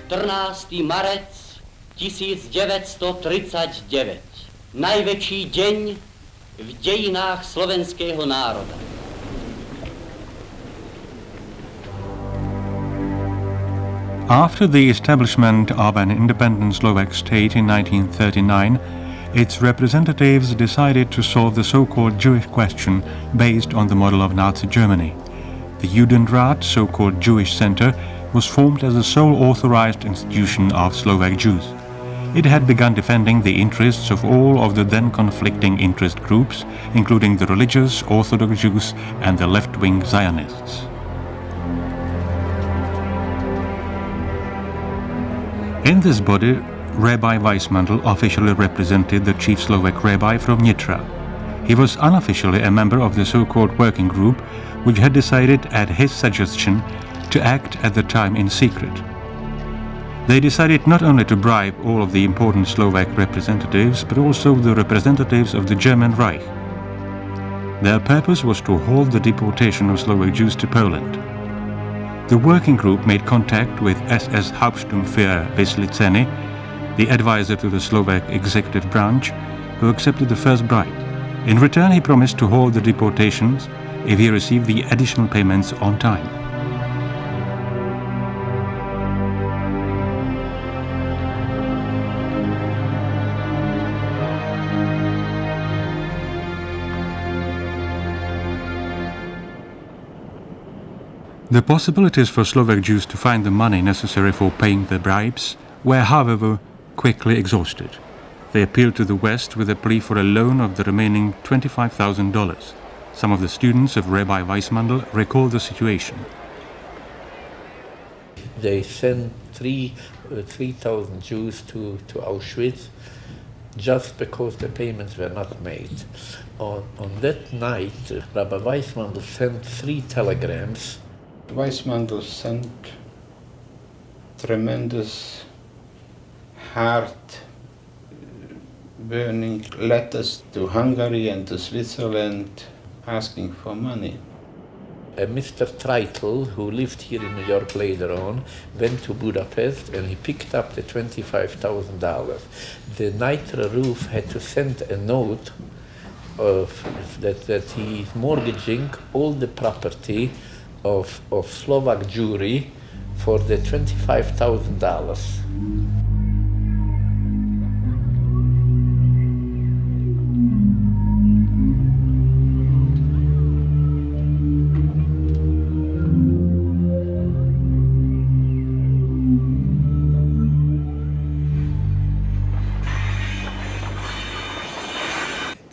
14. marec 1939. Najväčší deň v dejinách slovenského národa. After the establishment of an independent Slovak state in 1939, its representatives decided to solve the so-called Jewish question based on the model of Nazi Germany. The Judenrat, so-called Jewish Center, was formed as the sole authorized institution of Slovak Jews. It had begun defending the interests of all of the then conflicting interest groups, including the religious Orthodox Jews and the left-wing Zionists. In this body, Rabbi Weissmandl officially represented the chief Slovak rabbi from Nitra. He was unofficially a member of the so-called working group, which had decided at his suggestion to act at the time in secret. They decided not only to bribe all of the important Slovak representatives, but also the representatives of the German Reich. Their purpose was to halt the deportation of Slovak Jews to Poland. The working group made contact with SS Hauptsturmführer Wyslyceny, the advisor to the Slovak executive branch, who accepted the first bribe. In return, he promised to halt the deportations if he received the additional payments on time. The possibilities for Slovak Jews to find the money necessary for paying the bribes were, however, quickly exhausted. They appealed to the West with a plea for a loan of the remaining $25,000. Some of the students of Rabbi Weissmandl recalled the situation. They sent 3,000 Jews to Auschwitz just because the payments were not made. On that night, Rabbi Weissmandl sent 3 telegrams. Weissmandl sent tremendous heart-burning letters to Hungary and to Switzerland asking for money. Mr. Treitel, who lived here in New York later on, went to Budapest and he picked up the $25,000. The Nitra roof had to send a note that he is mortgaging all the property of Slovak Jewry for the $25,000.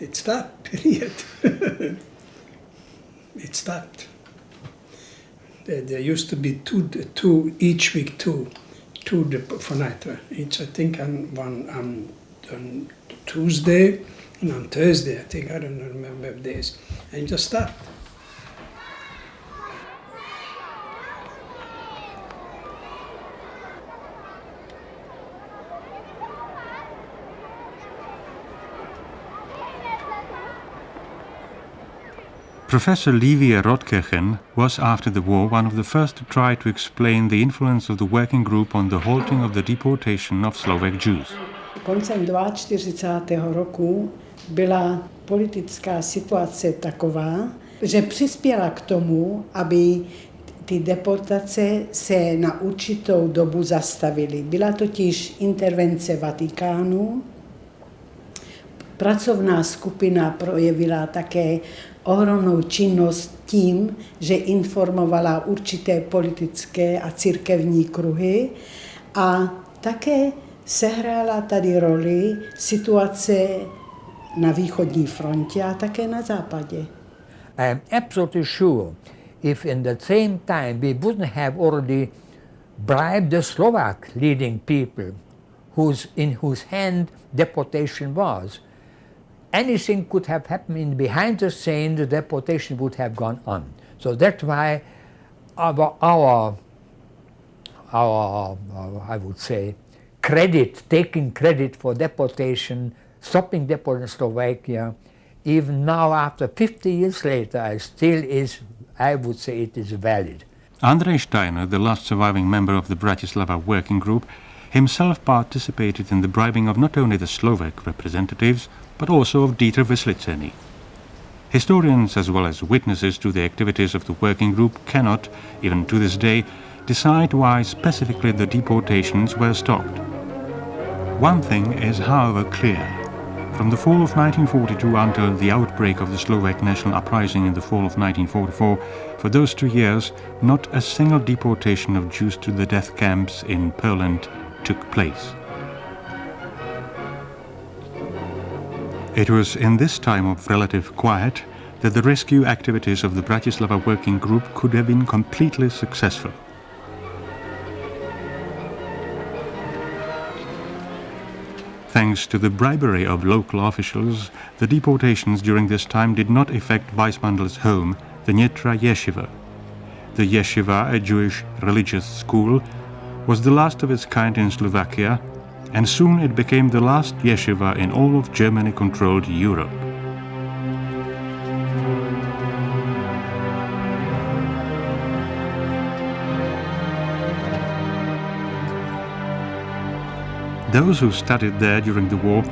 It stopped, period. It stopped. There used to be two each week, two for Nitra. Each, I think, on Tuesday and on Thursday, I think. I don't remember days. And it just stopped. Professor Livia Rotkirchen was, after the war, one of the first to try to explain the influence of the working group on the halting of the deportation of Slovak Jews. Koncem 42. roku byla politická situace taková, že přispěla k tomu, aby ty deportace se na určitou dobu zastavily. Byla totiž intervence Vatikánu. Pracovná skupina projevila také ohromnou činnost tím, že informovala určité politické a církevní kruhy a také sehrála tady roli situace na východní frontě a také na západě. I am absolutely sure if in the same time we wouldn't have already bribed the Slovak leading people in whose hand deportation was, anything could have happened behind the scene, the deportation would have gone on. So that's why our I would say, taking credit for deportation, stopping deportation in Slovakia, even now after 50 years later, I would say it is valid. Andrej Steiner, the last surviving member of the Bratislava Working Group, himself participated in the bribing of not only the Slovak representatives, but also of Dieter Vyslitseny. Historians as well as witnesses to the activities of the working group cannot, even to this day, decide why specifically the deportations were stopped. One thing is, however, clear. From the fall of 1942 until the outbreak of the Slovak national uprising in the fall of 1944, for those 2 years, not a single deportation of Jews to the death camps in Poland took place. It was in this time of relative quiet that the rescue activities of the Bratislava Working Group could have been completely successful. Thanks to the bribery of local officials, the deportations during this time did not affect Weissmandel's home, the Nitra Yeshiva. The Yeshiva, a Jewish religious school, was the last of its kind in Slovakia, and soon it became the last yeshiva in all of Germany-controlled Europe. Those who studied there during the war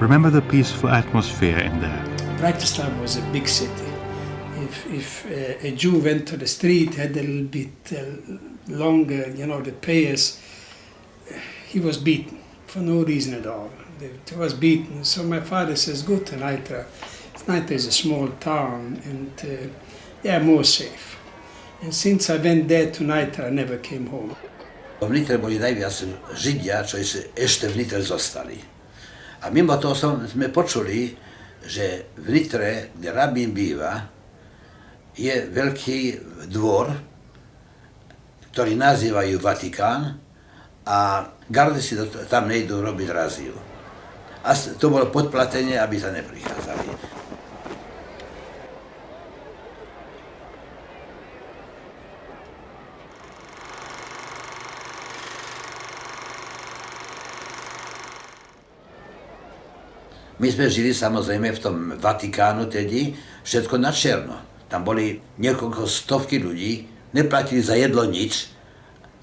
remember the peaceful atmosphere in there. Bratislava was a big city. If a Jew went to the street, had a little bit longer, the prayers, he was beaten for no reason at all. He was beaten. So my father says, go to Nitra. Nitra is a small town and they are more safe. And since I went there to Nitra, I never came home. V Nitre boli najviac Židia, čo ešte v Nitre zostali. A mimo toho sme počuli, že v Nitre, kde rabín býva, je veľký dvor, ktorý nazývajú Vatikán, a gardy si tam nejdú robiť raziu. A to bolo podplatenie, aby sa neprichádzali. My sme žili samozrejme v tom Vatikánu tedy, všetko na černo. Tam boli niekoľko stovky ľudí, neplatili za jedlo nič,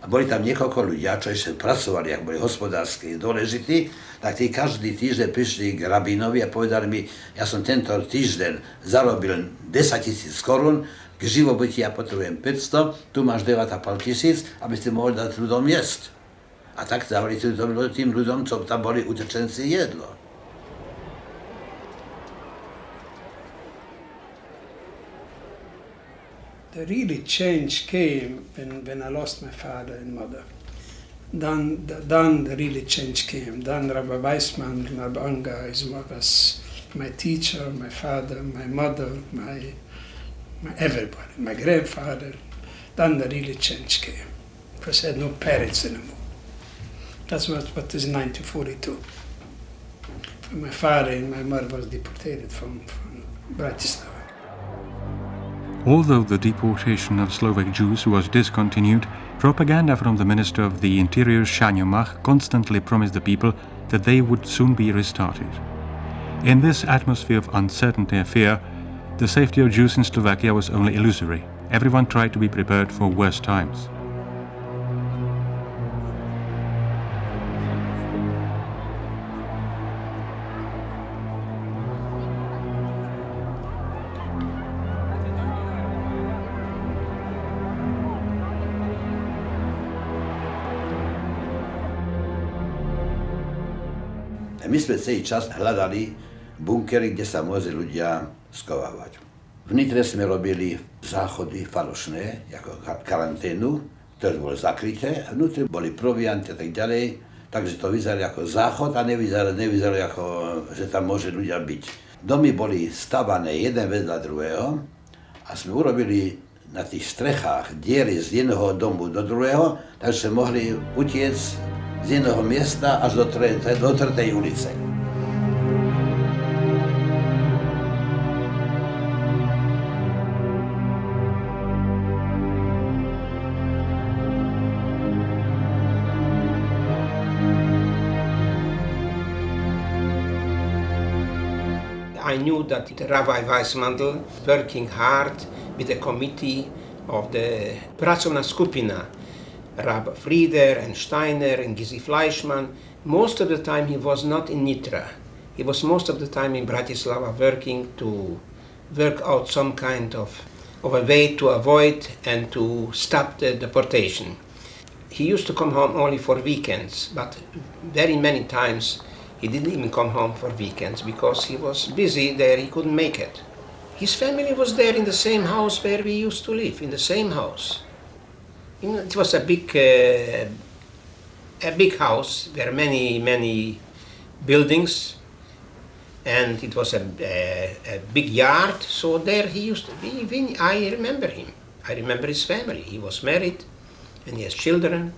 a boli tam niekoľko ľudia, čo ešte pracovali, ak boli hospodársky dôležití, tak tí každý týždeň prišli k rabínovi a povedali mi, ja som tento týždeň zarobil 10 000 korún, k živobytí ja potrebujem 500, tu máš 9 500, aby ste mohli dať ľuďom jesť. A tak dávali tým ľuďom, čo tam boli utečenci, jedlo. The really change came when I lost my father and mother. Then the really change came. Then Rabbi Weissman, Rabbi Anga was my teacher, my father, my mother, my everybody, my grandfather. Then the really change came. Because I had no parents anymore. That's what is 1942. My father and my mother was deported from Bratislava. Although the deportation of Slovak Jews was discontinued, propaganda from the Minister of the Interior, Sáňo Mach, constantly promised the people that they would soon be restarted. In this atmosphere of uncertainty and fear, the safety of Jews in Slovakia was only illusory. Everyone tried to be prepared for worse times. My sme celý čas hľadali bunkery, kde sa môže ľudia skovávať. V Nitre sme robili záchody falošné, ako karanténu, ktoré boli zakryté, a vnútri boli provianty a tak ďalej, takže to vyzeralo ako záchod a nevyzeralo ako, že tam môže ľudia byť. Domy boli stavané jeden vedľa druhého a sme urobili na tých strechách diery z jedného domu do druhého, takže sme mohli utiecť z jedného miesta až do tretej ulice. I knew that Rabbi Weissmandl working hard with a committee of the Pracowna Skupina, Rab Frieder and Steiner and Gizi Fleischmann, most of the time he was not in Nitra. He was most of the time in Bratislava working to work out some kind of a way to avoid and to stop the deportation. He used to come home only for weekends, but very many times he didn't even come home for weekends because he was busy there, he couldn't make it. His family was there in the same house where we used to live, in the same house. You know, it was a big house, there were many buildings, and it was a big yard, so there he used to be. I remember him. I remember his family. He was married, and he has children.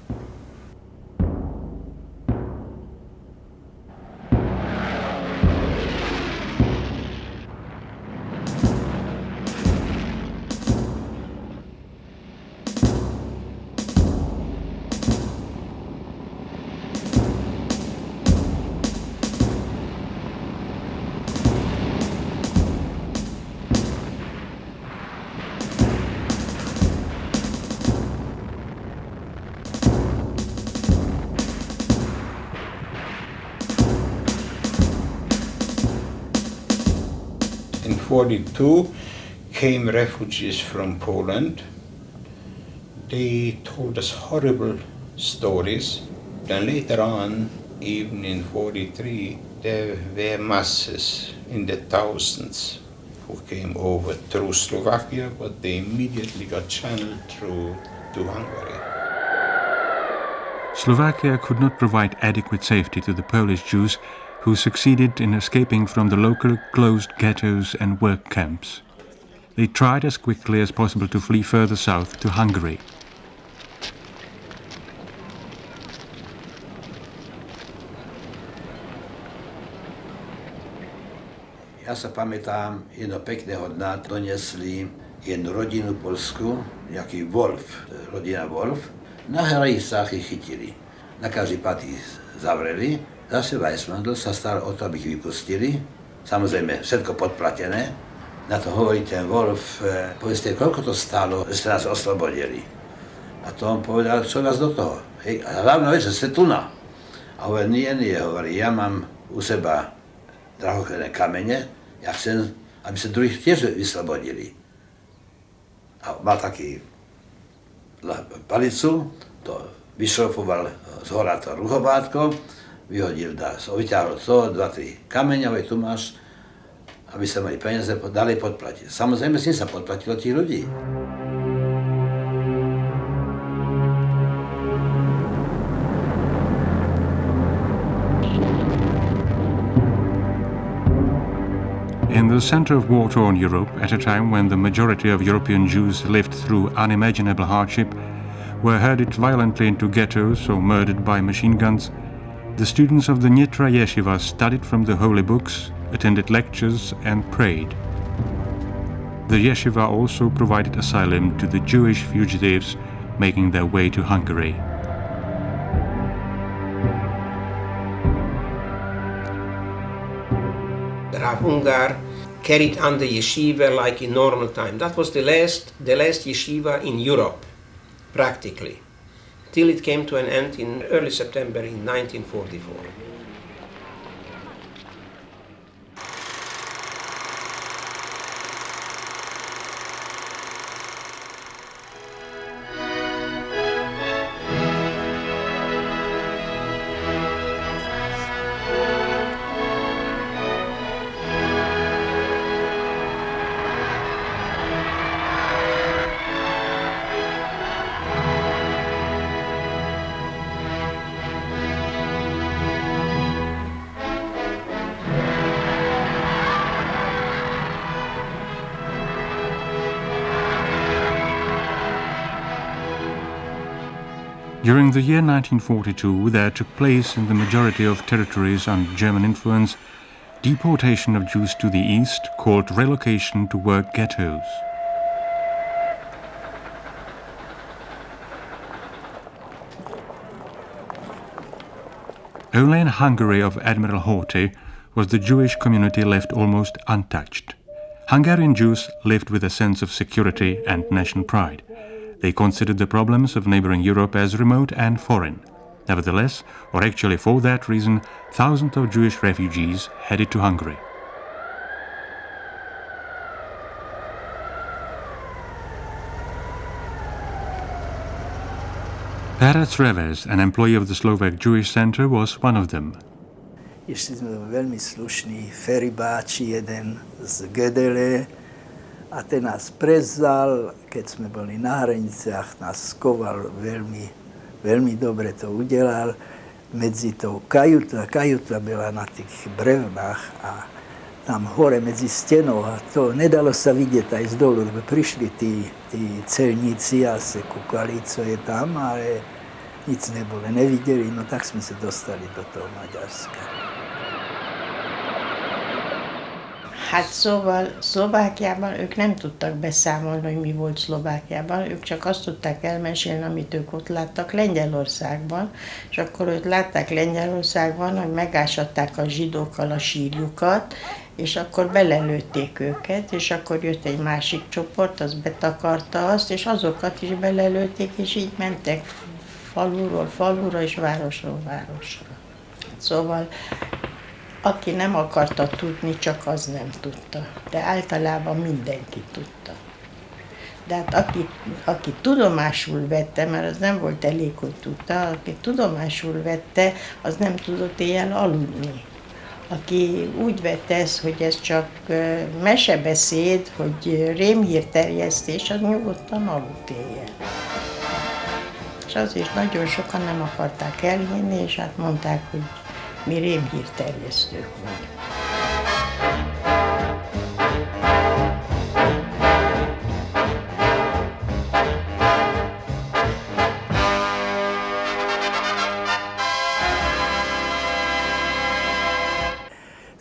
In 1942 came refugees from Poland. They told us horrible stories. Then later on, even in 1943, there were masses in the thousands who came over through Slovakia, but they immediately got channeled through to Hungary. Slovakia could not provide adequate safety to the Polish Jews who succeeded in escaping from the local closed ghettos and work camps. They tried as quickly as possible to flee further south to Hungary. Ja sa pamätám, jedno pekného dna doniesli jednu rodinu polskú, nejaký Wolf, rodina Wolf. Na hranicách ich chytili. Na každý pád ich zavreli. Zase Weissmandl sa staral o to, aby ich vypustili. Samozrejme, všetko podplatené. Na to hovorí ten Wolf, povedzte, koľko to stálo, že ste nás oslobodili. A to on povedal, čo vás do toho? Hej, a hlavná vec, že ste tu na. A hovorí, nie, hovorí, ja mám u seba drahocenné kamene, ja chcem, aby sa druhých tiež vyslobodili. A mal taký palicu, to vyšrofoval z hora to ruchobátko, vyhodil vyťahol to, 2-3 kameňové, tu máš, aby sa mali peniaze ďalej podplatiť. Samozrejme, s ním sa podplatilo tých ľudí. In the center of war-torn Europe, at a time when the majority of European Jews lived through unimaginable hardship, were herded violently into ghettos or murdered by machine guns, the students of the Nitra Yeshiva studied from the holy books, attended lectures, and prayed. The yeshiva also provided asylum to the Jewish fugitives making their way to Hungary. Rav Ungar carried on the yeshiva like in normal time. That was the last yeshiva in Europe, practically, till it came to an end in early September in 1944. During the year 1942, there took place in the majority of territories under German influence deportation of Jews to the east, called relocation to work ghettos. Only in Hungary of Admiral Horthy was the Jewish community left almost untouched. Hungarian Jews lived with a sense of security and national pride. They considered the problems of neighboring Europe as remote and foreign. Nevertheless, or actually for that reason, thousands of Jewish refugees headed to Hungary. Perec Reves, an employee of the Slovak Jewish Center, was one of them. Išli sme veľmi slušný feribáči, jeden z Gödele, a ten nás prezval, keď sme boli na hraniciach, nás skoval veľmi dobre to udelal. Medzi tou kajuta byla na tých brevnách a tam hore medzi stenou a to nedalo sa vidieť aj z dolu, lebo prišli tí celníci a sa kúkali, co je tam, ale nic neboli, nevideli, no tak sme sa dostali do toho Maďarska. Hát szóval Szlovákiában ők nem tudtak beszámolni, hogy mi volt Szlovákiában, ők csak azt tudták elmesélni, amit ők ott láttak Lengyelországban, és akkor ők látták Lengyelországban, hogy megásatták a zsidókkal a sírjukat, és akkor belelőtték őket, és akkor jött egy másik csoport, az betakarta azt, és azokat is belelőtték, és így mentek faluról falura, és városról városra. Szóval aki nem akarta tudni, csak az nem tudta. De általában mindenki tudta. De hát aki tudomásul vette, mert az nem volt elég, hogy tudta, aki tudomásul vette, az nem tudott éjjel aludni. Aki úgy vette ezt, hogy ez csak mesebeszéd, hogy rémhírterjesztés, az nyugodtan aludt éjjel. És azért nagyon sokan nem akarták elhinni, és hát mondták, hogy mi rémhírterjesztők vagyunk.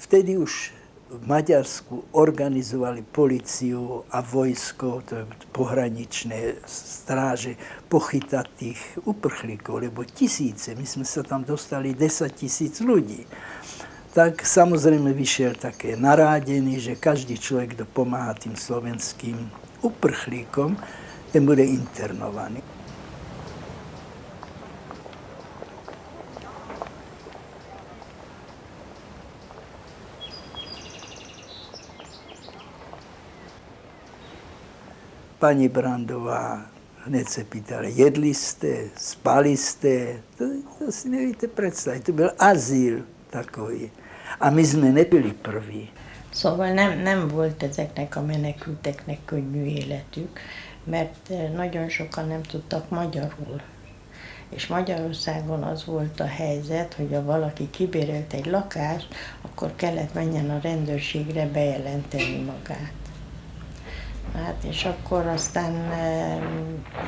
Vtedy už v Maďarsku organizovali policiu a vojsko, to je pohraničné stráže, pochytať tých uprchlíkov, lebo tisíce, my sme sa tam dostali 10 000 ľudí. Tak samozrejme vyšiel také narádený, že každý človek, kto pomáha tým slovenským uprchlíkom, ten bude internovaný. Pani Brandová hned se pýtala, jedli ste, spali ste, to si nevíte predstaviť, to byl azyl takový. A my sme nebyli prví. Szóval nem volt ezeknek a menekülteknek könnyű életük, mert nagyon sokan nem tudtak magyarul. És Magyarországon az volt a helyzet, hogy ha valaki kibérelt egy lakást, akkor kellett menjen a rendőrségre bejelenteni magát. Hát, és akkor aztán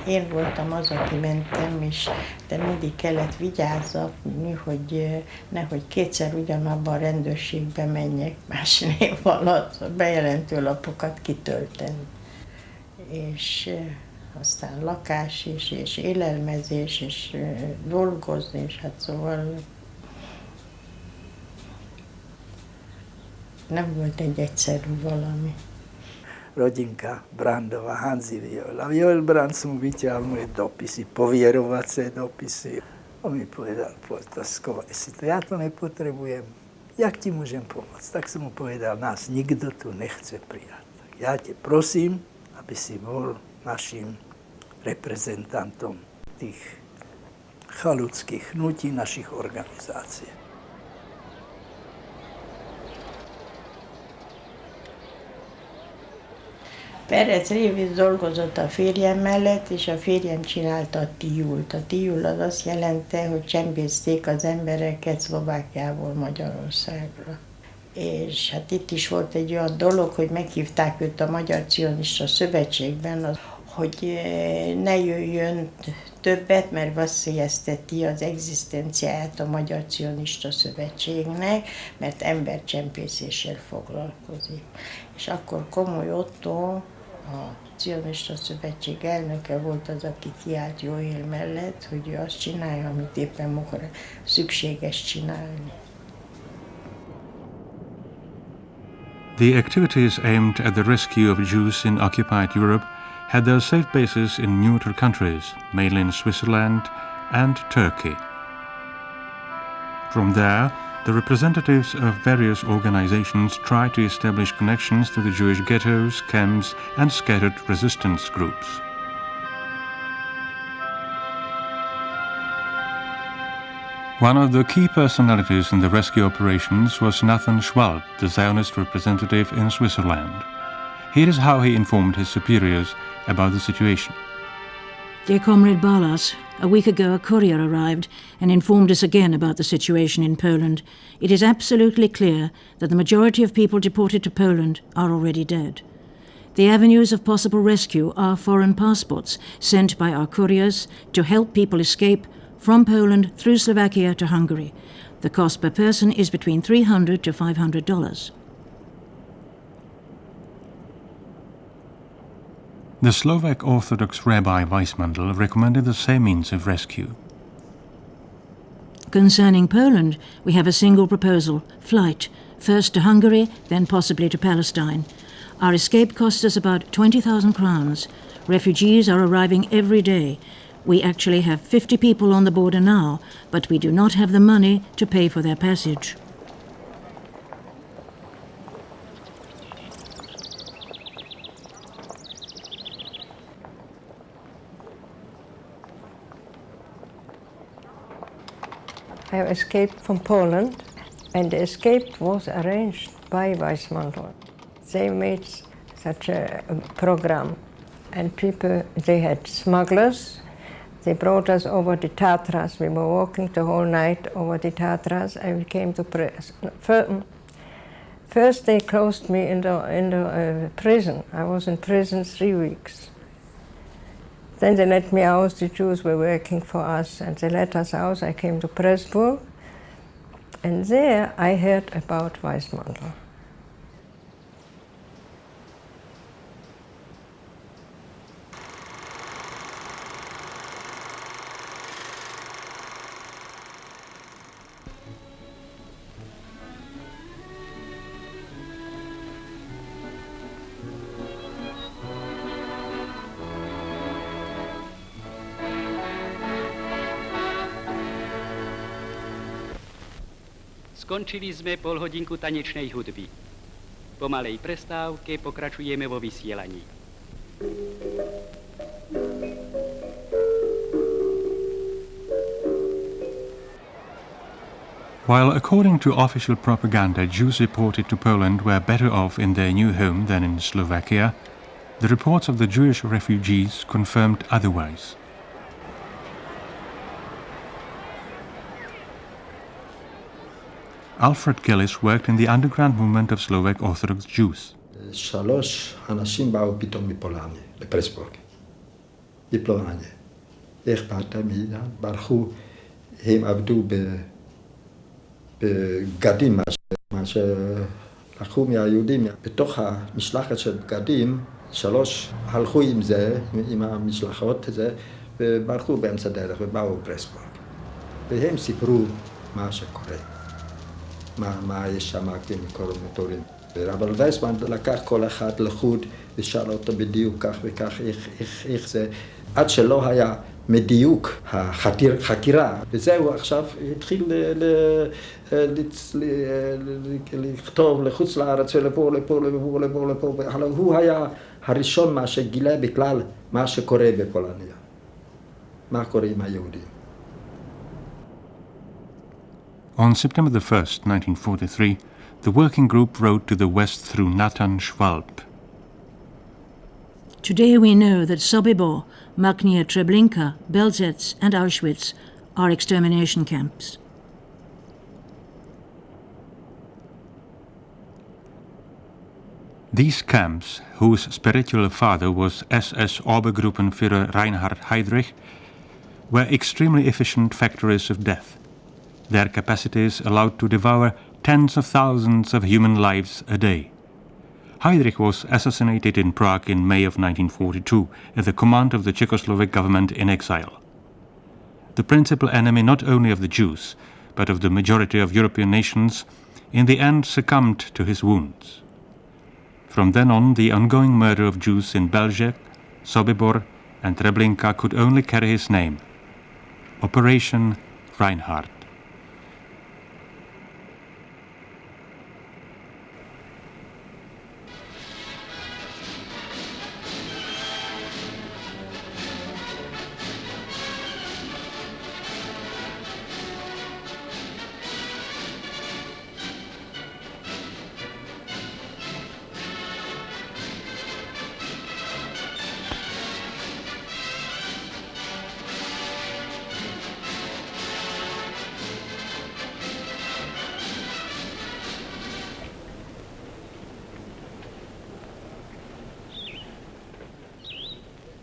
én voltam az, aki mentem, és de mindig kellett vigyázni, hogy nehogy kétszer ugyanabban a rendőrségbe menjek más név alatt, a bejelentő lapokat kitölteni. És aztán lakás is, és élelmezés, és dolgozni, és hát szóval nem volt egy egyszerű valami. Rodinka Brandová, Hanzi Viol. A Viol Brand som vyťahol moje dopisy, povierovacie dopisy. On mi povedal, skovaj si to, ja to nepotrebujem. Jak ti môžem pomôcť? Tak som mu povedal, nás nikto tu nechce prijať. Ja te prosím, aby si bol našim reprezentantom tých chaluckých hnutí, našich organizácií. Perec Reves dolgozott a férjem mellett, és a férjem csinálta a tiult. A tiul az azt jelenti, hogy csempészték az embereket Szlovákiából Magyarországra. És hát itt is volt egy olyan dolog, hogy meghívták őt a Magyar Cionista Szövetségben, hogy ne jöjjön többet, mert veszélyezteti az egzisztenciáját a Magyar Cionista Szövetségnek, mert embercsempészéssel foglalkozik. És akkor Komoly Otto, a Cionista Szövetség elnöke volt az, aki kiállt Joél mellett, hogy ő azt csinálja, amit éppen szükséges csinálni. The activities aimed at the rescue of Jews in occupied Europe had their safe bases in neutral countries, mainly in Switzerland and Turkey. From there, the representatives of various organizations tried to establish connections to the Jewish ghettos, camps, and scattered resistance groups. One of the key personalities in the rescue operations was Nathan Schwalb, the Zionist representative in Switzerland. Here is how he informed his superiors about the situation. Dear Comrade Barlas, a week ago a courier arrived and informed us again about the situation in Poland. It is absolutely clear that the majority of people deported to Poland are already dead. The avenues of possible rescue are foreign passports sent by our couriers to help people escape from Poland through Slovakia to Hungary. The cost per person is between $300 to $500. The Slovak Orthodox Rabbi Weissmandl recommended the same means of rescue. Concerning Poland, we have a single proposal: flight, first to Hungary, then possibly to Palestine. Our escape costs us about 20,000 crowns. Refugees are arriving every day. We actually have 50 people on the border now, but we do not have the money to pay for their passage. I escaped from Poland, and the escape was arranged by Weissmandl. They made such a program, and people, they had smugglers. They brought us over the Tatras. We were walking the whole night over the Tatras, and we came to prison. First, they closed me in the prison. I was in prison 3 weeks. Then they let me out. The Jews were working for us, and they let us out. I came to Pressburg, and there I heard about Weissmandl. Skončili sme polhodinku tanečnej hudby. Po malej prestávke pokračujeme vo vysielaní. While according to official propaganda, Jews deported to Poland were better off in their new home than in Slovakia, the reports of the Jewish refugees confirmed otherwise. Alfred Gillis worked in the underground movement of Slovak Orthodox Jews. 3 אנשים באו פתאום מפולניה, לפרסבורג. לפולניה. איך באת מיד? ברחו, הם עבדו בגדים, מה שלקחו מהיהודים. בתוך המשלחת של בגדים, 3 הלכו עם זה, עם המשלחות הזה, וברחו באמצע דרך ובאו לפרסבורג. והם סיפרו מה שקורה. מה יש שם כמקורמטורים. אבל וייסמנדל לקח כל אחד לחוד ושאל אותו בדיוק כך וכך, איך זה, עד שלא היה מדיוק החקירה. וזהו, עכשיו התחיל לכתוב לחוץ לארץ ולפה, לפה, לפה, לפה, לפה. הוא היה הראשון מה שגילה בכלל מה שקורה בפולניה. מה קורה עם היהודים. On September the 1st, 1943, the working group rode to the west through Nathan Schwalb. Today we know that Sobibor, Magnia Treblinka, Belzec and Auschwitz are extermination camps. These camps, whose spiritual father was SS Obergruppenführer Reinhard Heydrich, were extremely efficient factories of death. Their capacities allowed to devour tens of thousands of human lives a day. Heydrich was assassinated in Prague in May of 1942 at the command of the Czechoslovak government in exile. The principal enemy not only of the Jews, but of the majority of European nations, in the end succumbed to his wounds. From then on, the ongoing murder of Jews in Belzec, Sobibor and Treblinka could only carry his name, Operation Reinhardt.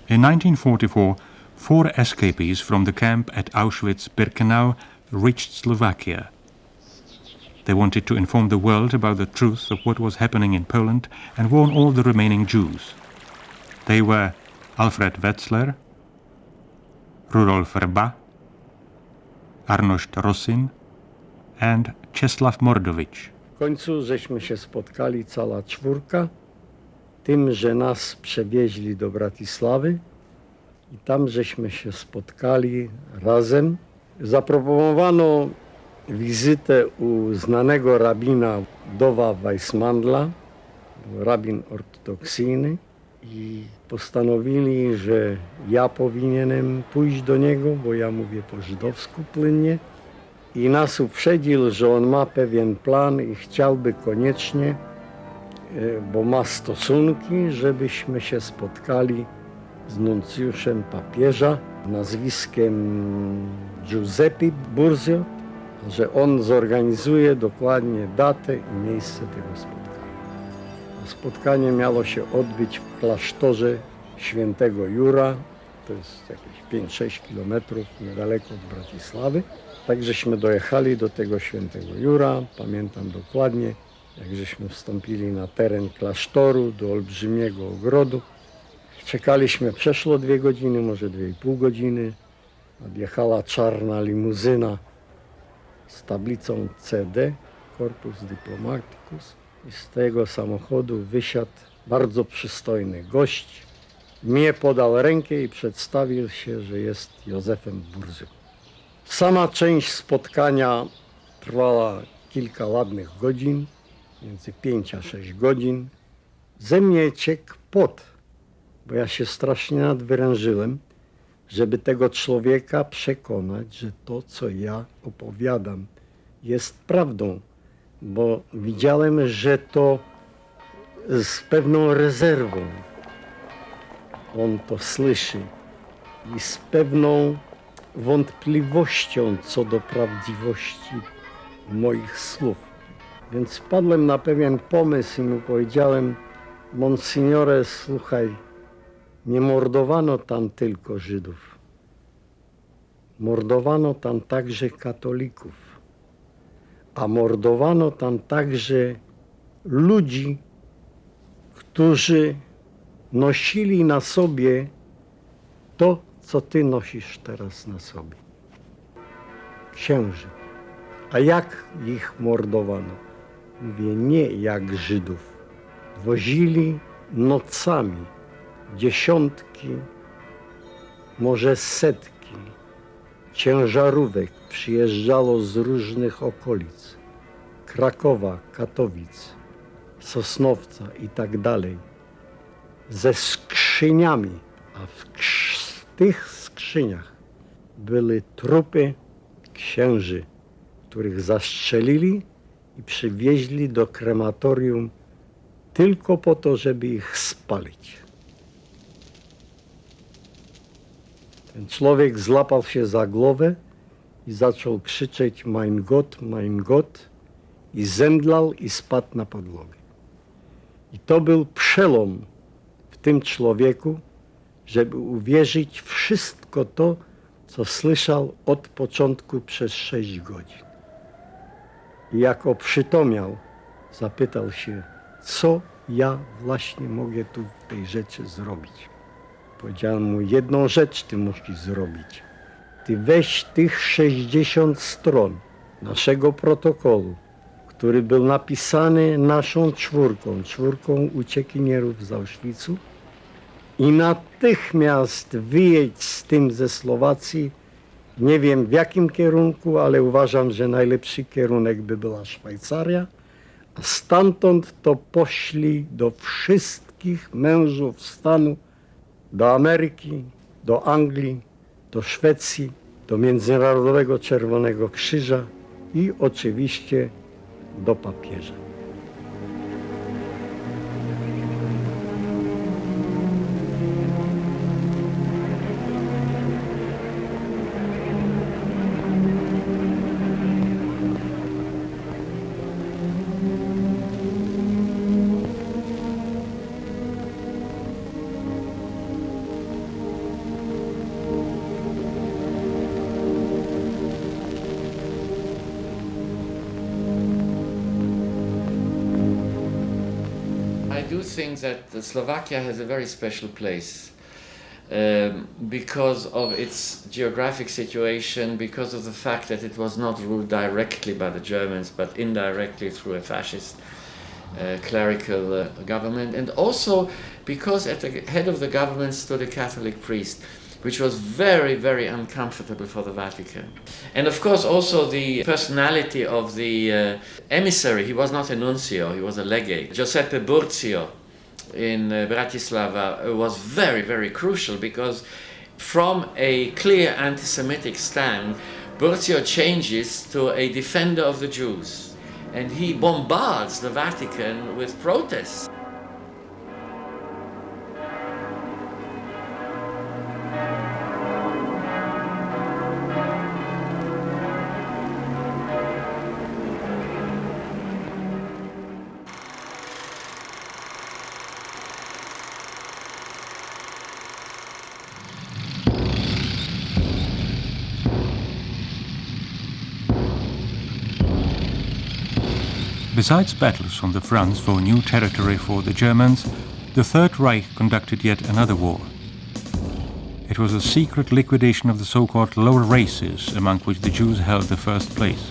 In 1944, 4 escapees from the camp at Auschwitz-Birkenau reached Slovakia. They wanted to inform the world about the truth of what was happening in Poland and warn all the remaining Jews. They were Alfred Wetzler, Rudolf Rba, Arnošt Rosin and Czesław Mordowicz. W końcu żeśmy się spotkali, cała 4, tym, że nas przewieźli do Bratysławy i tam żeśmy się spotkali razem. Zaproponowano wizytę u znanego rabina Dowa Weissmandla, rabin ortodoksyjny, i postanowili, że ja powinienem pójść do niego, bo ja mówię po żydowsku płynnie, i nas uprzedził, że on ma pewien plan i chciałby koniecznie, bo ma stosunki, żebyśmy się spotkali z nuncjuszem papieża nazwiskiem Giuseppe Burzio, że on zorganizuje dokładnie datę i miejsce tego spotkania. Spotkanie miało się odbyć w klasztorze Świętego Jura, to jest jakieś 5-6 kilometrów niedaleko od Bratysławy. Tak żeśmy dojechali do tego Świętego Jura, pamiętam dokładnie, jak żeśmy wstąpili na teren klasztoru, do olbrzymiego ogrodu. Czekaliśmy, przeszło 2 godziny, może 2,5 godziny. Nadjechała czarna limuzyna z tablicą CD, Corpus Diplomaticus. I z tego samochodu wysiadł bardzo przystojny gość. Mnie podał rękę i przedstawił się, że jest Józefem Burzą. Sama część spotkania trwała kilka ładnych godzin, między 5 a 6 godzin. Ze mnie ciekł pot, bo ja się strasznie nadwyrężyłem, żeby tego człowieka przekonać, że to, co ja opowiadam, jest prawdą, bo widziałem, że to z pewną rezerwą on to słyszy i z pewną wątpliwością co do prawdziwości moich słów. Więc wpadłem na pewien pomysł i mu powiedziałem: Monsignore, słuchaj, nie mordowano tam tylko Żydów. Mordowano tam także katolików. A mordowano tam także ludzi, którzy nosili na sobie to, co ty nosisz teraz na sobie. Księży. A jak ich mordowano? Mówię, nie jak Żydów. Wozili nocami dziesiątki, może setki ciężarówek przyjeżdżało z różnych okolic. Krakowa, Katowic, Sosnowca i tak dalej. Ze skrzyniami, a w tych skrzyniach były trupy księży, których zastrzelili i przywieźli do krematorium tylko po to, żeby ich spalić. Ten człowiek złapał się za głowę i zaczął krzyczeć mein Gott, i zemdlał i spadł na podłogę. I to był przelom w tym człowieku, żeby uwierzyć wszystko to, co słyszał od początku przez 6 godzin. I jak oprzytomniał, zapytał się, co ja właśnie mogę tu w tej rzeczy zrobić. Powiedziałem mu, jedną rzecz ty musisz zrobić. Ty weź tych 60 stron naszego protokolu, który był napisany naszą czwórką uciekinierów z Auschwitzu, i natychmiast wyjeść z tym ze Słowacji. Nie wiem w jakim kierunku, ale uważam, że najlepszy kierunek by była Szwajcaria. A stamtąd to poszli do wszystkich mężów stanu, do Ameryki, do Anglii, do Szwecji, do Międzynarodowego Czerwonego Krzyża i oczywiście do papieża. I do think that Slovakia has a very special place because of its geographic situation, because of the fact that it was not ruled directly by the Germans but indirectly through a fascist clerical government, and also because at the head of the government stood a Catholic priest, which was very, very uncomfortable for the Vatican. And of course also the personality of the emissary. He was not a nuncio, he was a legate. Giuseppe Burzio in Bratislava was very, very crucial, because from a clear anti-Semitic stand, Burzio changes to a defender of the Jews, and he bombards the Vatican with protests. Besides battles on the fronts for new territory for the Germans, the Third Reich conducted yet another war. It was a secret liquidation of the so-called lower races, among which the Jews held the first place.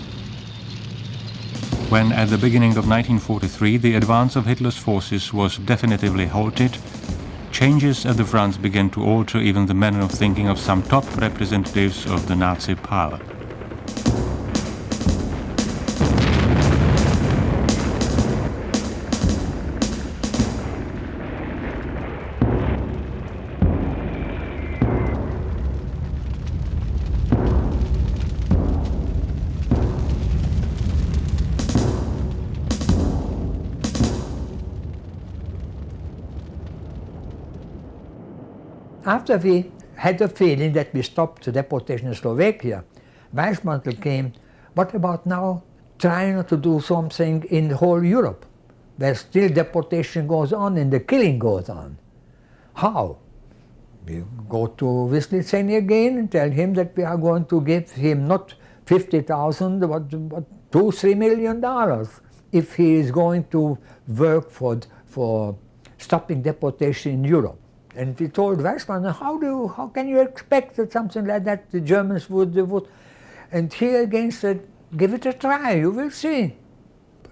When, at the beginning of 1943, the advance of Hitler's forces was definitively halted, changes at the fronts began to alter even the manner of thinking of some top representatives of the Nazi power. After we had the feeling that we stopped the deportation in Slovakia, Weissmantel came, what about now trying to do something in the whole Europe, where still deportation goes on and the killing goes on? How? We go to Wyszlizny again and tell him that we are going to give him not 50,000, but $2-3 million if he is going to work for stopping deportation in Europe. And we told Weissmann, how can you expect that something like that the Germans would? And he again said, give it a try, you will see.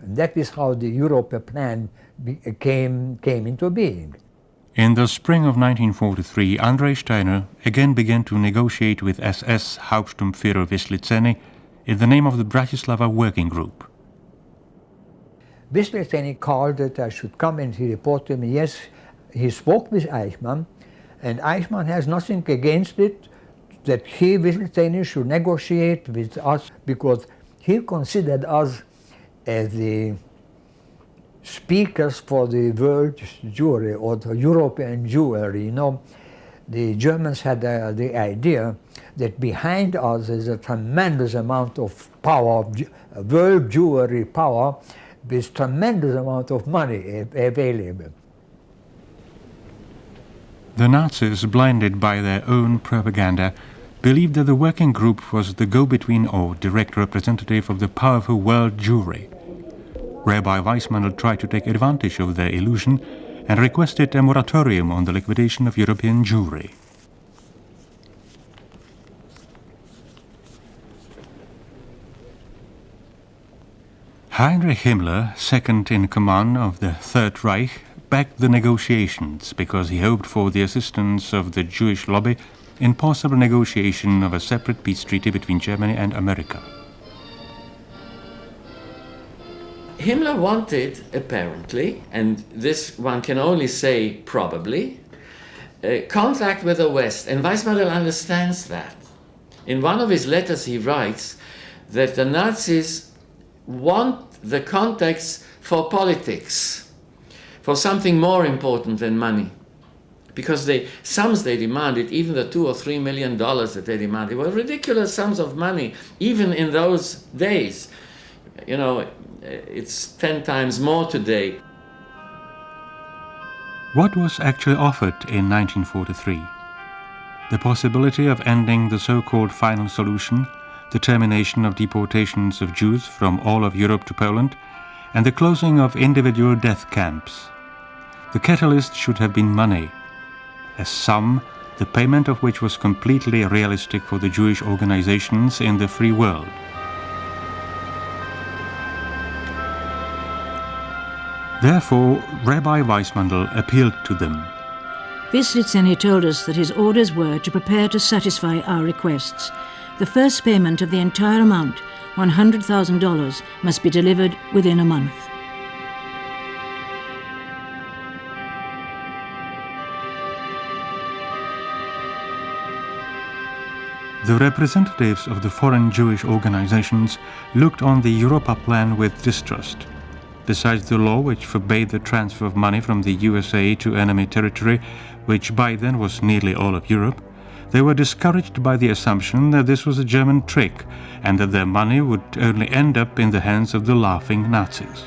And that is how the Europa plan came into being. In the spring of 1943, Andrei Steiner again began to negotiate with SS Hauptsturmführer Wyszlizny in the name of the Bratislava Working Group. Wyszlizny called that I should come, and he reported to me, yes, he spoke with Eichmann, and Eichmann has nothing against it, that he, Wyszlizny, should negotiate with us, because he considered us as the speakers for the world Jewry, or the European Jewry. You know, the Germans had the idea that behind us is a tremendous amount of power, world Jewry power, with tremendous amount of money available. The Nazis, blinded by their own propaganda, believed that the working group was the go-between or direct representative of the powerful world Jewry. Rabbi Weissmantel tried to take advantage of their illusion and requested a moratorium on the liquidation of European Jewry. Heinrich Himmler, second in command of the Third Reich, back the negotiations because he hoped for the assistance of the Jewish lobby in possible negotiation of a separate peace treaty between Germany and America. Himmler wanted, apparently, and this one can only say probably, contact with the West, and Weissmandl understands that. In one of his letters he writes that the Nazis want the contacts for politics, for something more important than money. Because the sums they demanded, even the $2 or $3 million that they demanded, were ridiculous sums of money, even in those days. You know, it's 10 times more today. What was actually offered in 1943? The possibility of ending the so-called final solution, the termination of deportations of Jews from all of Europe to Poland, and the closing of individual death camps. The catalyst should have been money, a sum, the payment of which was completely realistic for the Jewish organizations in the free world. Therefore, Rabbi Weissmandl appealed to them. Wislitzeny told us that his orders were to prepare to satisfy our requests. The first payment of the entire amount, $100,000, must be delivered within a month. The representatives of the foreign Jewish organizations looked on the Europa plan with distrust. Besides the law which forbade the transfer of money from the USA to enemy territory, which by then was nearly all of Europe, they were discouraged by the assumption that this was a German trick and that their money would only end up in the hands of the laughing Nazis.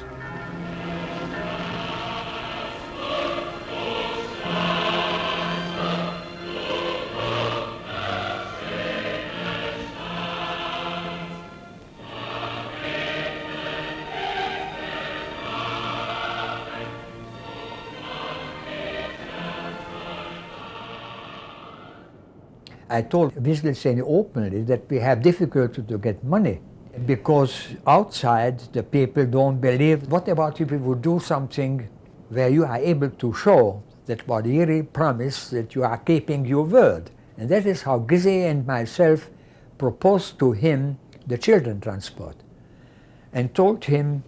I told Wislitzeny openly that we have difficulty to get money because outside the people don't believe. What about if we would do something where you are able to show that what you really promised, that you are keeping your word? And that is how Gysi and myself proposed to him the children transport and told him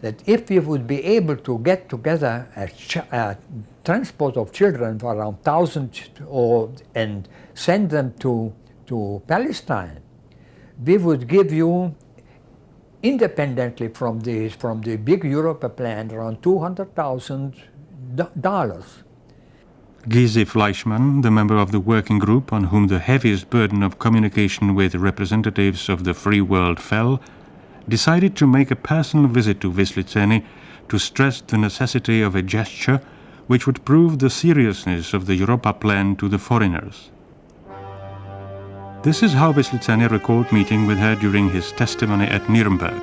that if we would be able to get together a transport of children for around 1,000 and send them to Palestine, we would give you, independently from the big Europa plan, around $200,000. Gysi Fleischmann, the member of the working group on whom the heaviest burden of communication with representatives of the free world fell, decided to make a personal visit to Wislitzeny to stress the necessity of a gesture which would prove the seriousness of the Europa plan to the foreigners. This is how Wislitzeny recalled meeting with her during his testimony at Nuremberg.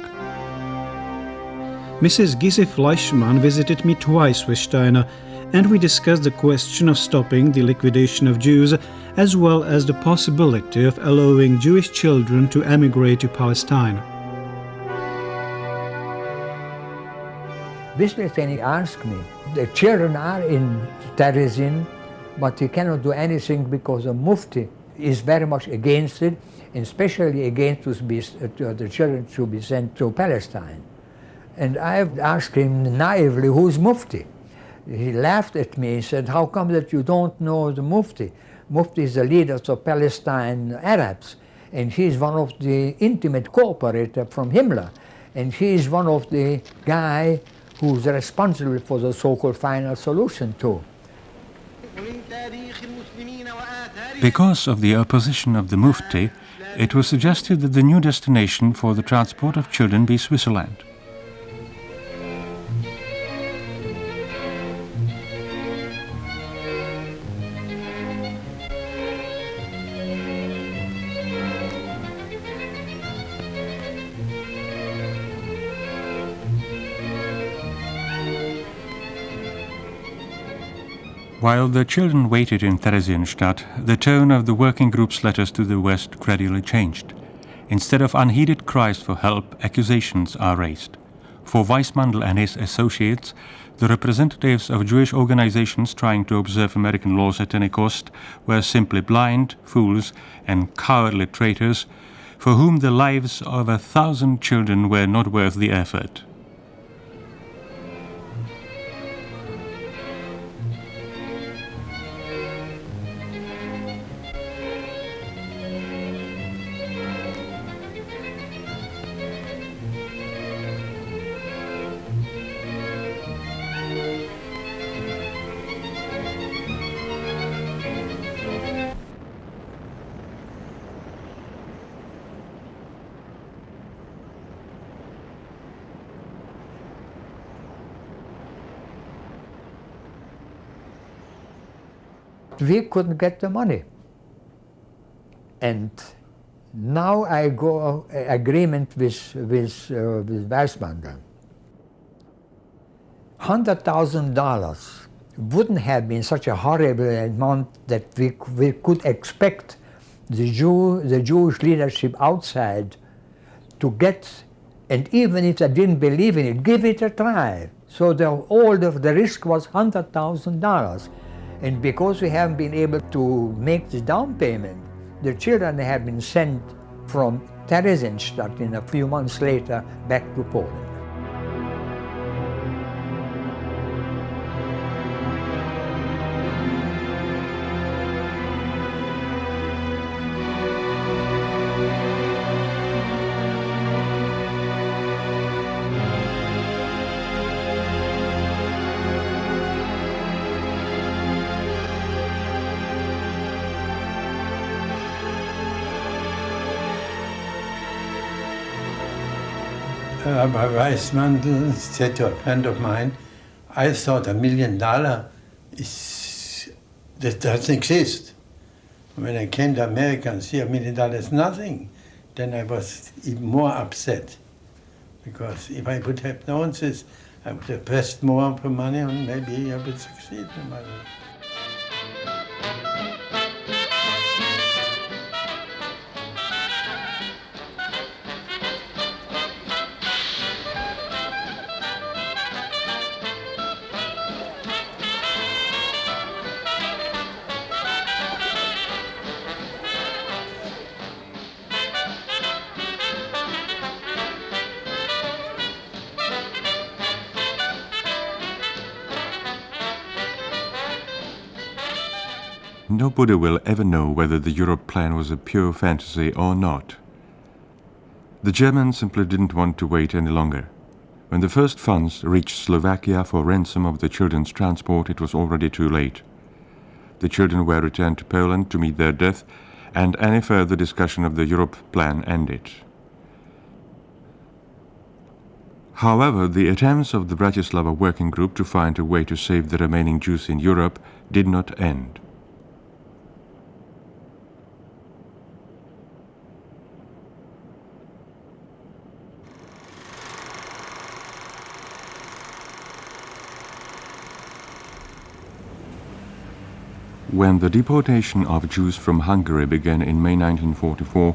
Mrs. Gysi Fleischmann visited me twice with Steiner, and we discussed the question of stopping the liquidation of Jews, as well as the possibility of allowing Jewish children to emigrate to Palestine. Wislitzeny asked me, the children are in Terezin, but he cannot do anything because the Mufti is very much against it, and especially against the children to be sent to Palestine. And I asked him naively, who's Mufti? He laughed at me and said, how come that you don't know the Mufti? Mufti is the leader of Palestine Arabs, and he's one of the intimate cooperator from Himmler, and he's one of the guy who's responsible for the so-called final solution too. Because of the opposition of the Mufti, it was suggested that the new destination for the transport of children be Switzerland. While the children waited in Theresienstadt, the tone of the working group's letters to the West gradually changed. Instead of unheeded cries for help, accusations are raised. For Weissmandl and his associates, the representatives of Jewish organizations trying to observe American laws at any cost were simply blind, fools, and cowardly traitors for whom the lives of 1,000 children were not worth the effort. We couldn't get the money. And now I go agreement with Weissmandl. $100,000 wouldn't have been such a horrible amount that we could expect the Jewish leadership outside to get, and even if they didn't believe in it, give it a try. So the risk was $100,000. And because we haven't been able to make the down payment, the children have been sent from Theresienstadt in a few months later back to Poland. Rabbi Weissmandl said to a friend of mine, I thought $1 million that doesn't exist. When I came to America and see $1 million is nothing, then I was even more upset. Because if I would have known this, I would have pressed more for money and maybe I would succeed in my life. Nobody will ever know whether the Europe plan was a pure fantasy or not. The Germans simply didn't want to wait any longer. When the first funds reached Slovakia for ransom of the children's transport, it was already too late. The children were returned to Poland to meet their death, and any further discussion of the Europe plan ended. However, the attempts of the Bratislava Working Group to find a way to save the remaining Jews in Europe did not end. When the deportation of Jews from Hungary began in May 1944,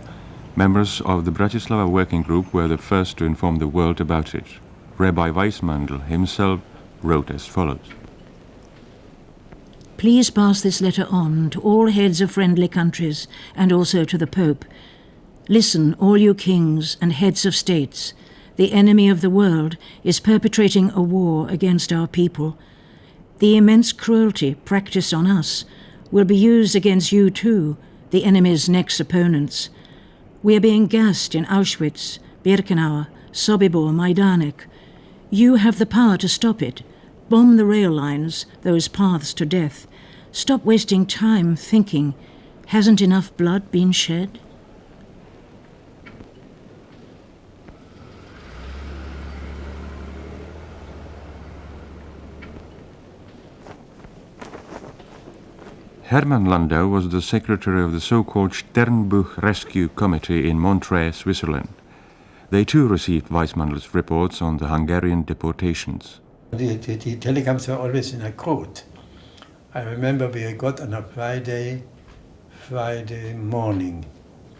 members of the Bratislava Working Group were the first to inform the world about it. Rabbi Weissmandl himself wrote as follows. Please pass this letter on to all heads of friendly countries and also to the Pope. Listen, all you kings and heads of states. The enemy of the world is perpetrating a war against our people. The immense cruelty practiced on us will be used against you too, the enemy's next opponents. We are being gassed in Auschwitz, Birkenau, Sobibor, Majdanek. You have the power to stop it. Bomb the rail lines, those paths to death. Stop wasting time thinking, hasn't enough blood been shed? Hermann Landau was the secretary of the so-called Sternbuch Rescue Committee in Montreux, Switzerland. They too received Weissmandl's reports on the Hungarian deportations. The telegrams were always in a code. I remember we got on a Friday morning,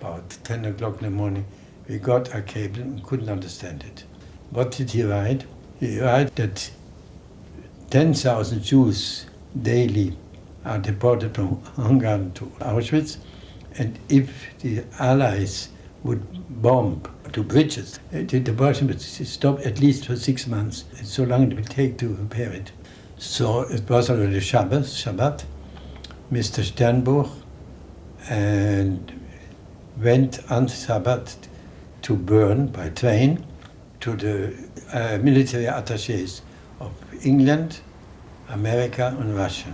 about 10 o'clock in the morning, we got a cable and couldn't understand it. What did he write? He wrote that 10,000 Jews daily are deported from Hungary to Auschwitz, and if the Allies would bomb to bridges, the deportation would stop at least for 6 months. It's so long it will take to repair it. So it was already Shabbat. Mr. Sternbuch and went on Shabbat to Bern by train to the military attachés of England, America and Russia.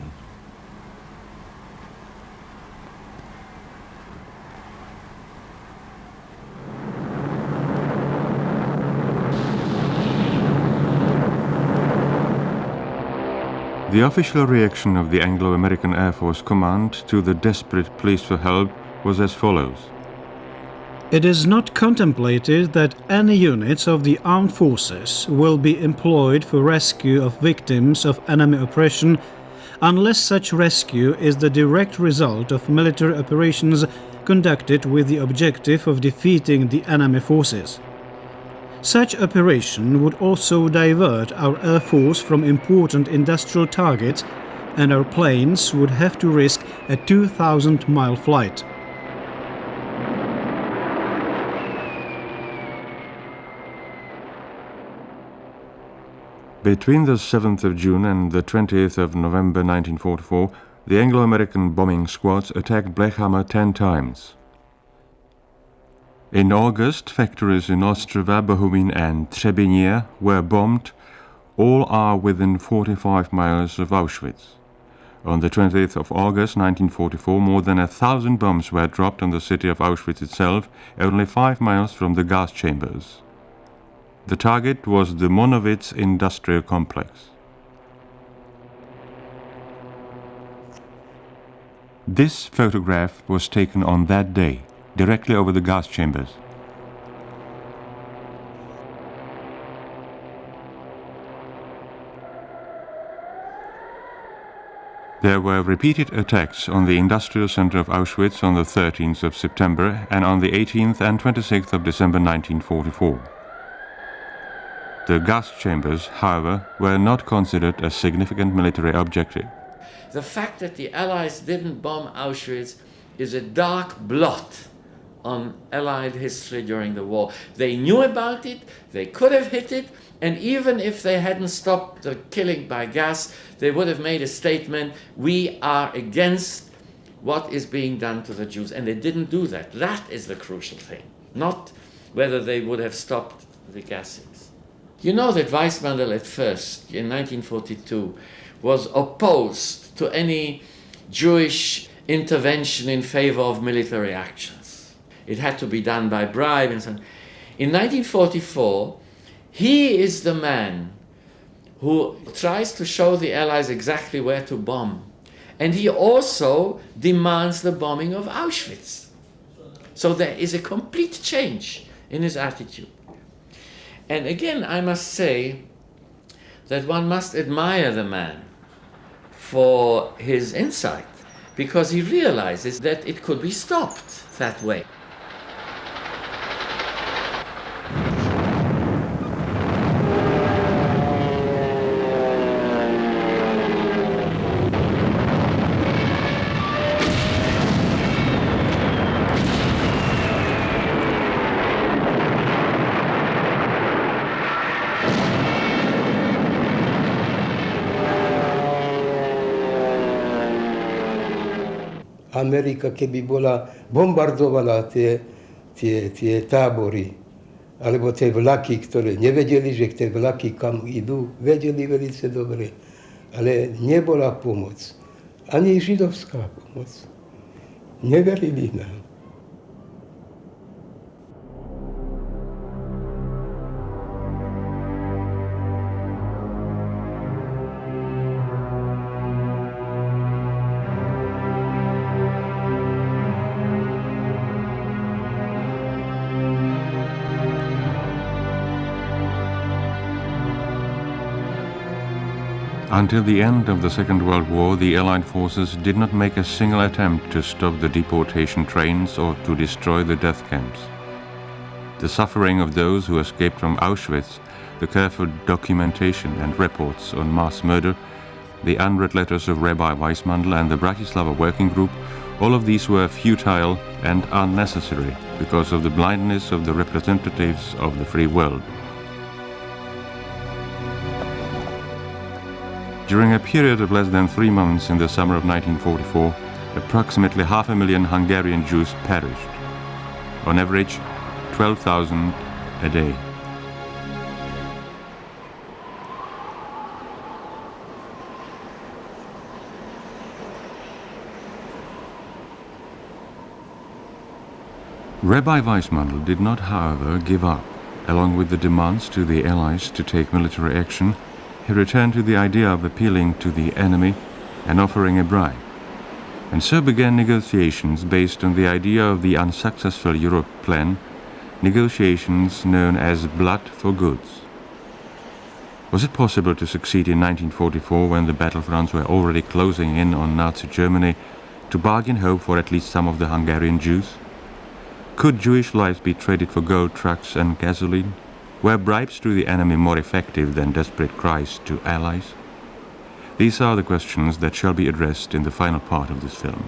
The official reaction of the Anglo-American Air Force Command to the desperate pleas for help was as follows. It is not contemplated that any units of the armed forces will be employed for rescue of victims of enemy oppression unless such rescue is the direct result of military operations conducted with the objective of defeating the enemy forces. Such operation would also divert our air force from important industrial targets, and our planes would have to risk a 2,000-mile flight. Between the 7th of June and the 20th of November 1944, the Anglo-American bombing squads attacked Blechhammer 10 times. In August, factories in Ostrava, Bohumín and Třebíně were bombed. All are within 45 miles of Auschwitz. On the 20th of August 1944, more than 1,000 bombs were dropped on the city of Auschwitz itself, only 5 miles from the gas chambers. The target was the Monowitz industrial complex. This photograph was taken on that day, directly over the gas chambers. There were repeated attacks on the industrial center of Auschwitz on the 13th of September and on the 18th and 26th of December 1944. The gas chambers, however, were not considered a significant military objective. The fact that the Allies didn't bomb Auschwitz is a dark blot on Allied history during the war. They knew about it, they could have hit it, and even if they hadn't stopped the killing by gas, they would have made a statement, we are against what is being done to the Jews. And they didn't do that. That is the crucial thing, not whether they would have stopped the gassings. You know that Weissmandl at first, in 1942, was opposed to any Jewish intervention in favor of military actions. It had to be done by bribe and so on. In 1944, he is the man who tries to show the Allies exactly where to bomb. And he also demands the bombing of Auschwitz. So there is a complete change in his attitude. And again, I must say that one must admire the man for his insight, because he realizes that it could be stopped that way. Amerika, keby bola bombardovaná tie tábory, alebo tie vlaky, ktoré nevedeli, že tie vlaky kam idú, vedeli velice dobre, ale nebola pomoc. Ani židovská pomoc. Neverili nám. Until the end of the Second World War, the Allied forces did not make a single attempt to stop the deportation trains or to destroy the death camps. The suffering of those who escaped from Auschwitz the careful documentation and reports on mass murder, the unread letters of Rabbi Weissmandl and the Bratislava Working Group, all of these were futile and unnecessary because of the blindness of the representatives of the free world. During a period of less than 3 months in the summer of 1944, approximately 500,000 Hungarian Jews perished. On average, 12,000 a day. Rabbi Weissmandl did not, however, give up. Along with the demands to the Allies to take military action, he returned to the idea of appealing to the enemy and offering a bribe. And so began negotiations based on the idea of the unsuccessful Europe plan, negotiations known as blood for goods. Was it possible to succeed in 1944, when the battlefronts were already closing in on Nazi Germany, to bargain hope for at least some of the Hungarian Jews? Could Jewish lives be traded for gold trucks and gasoline? Were bribes to the enemy more effective than desperate cries to allies? These are the questions that shall be addressed in the final part of this film.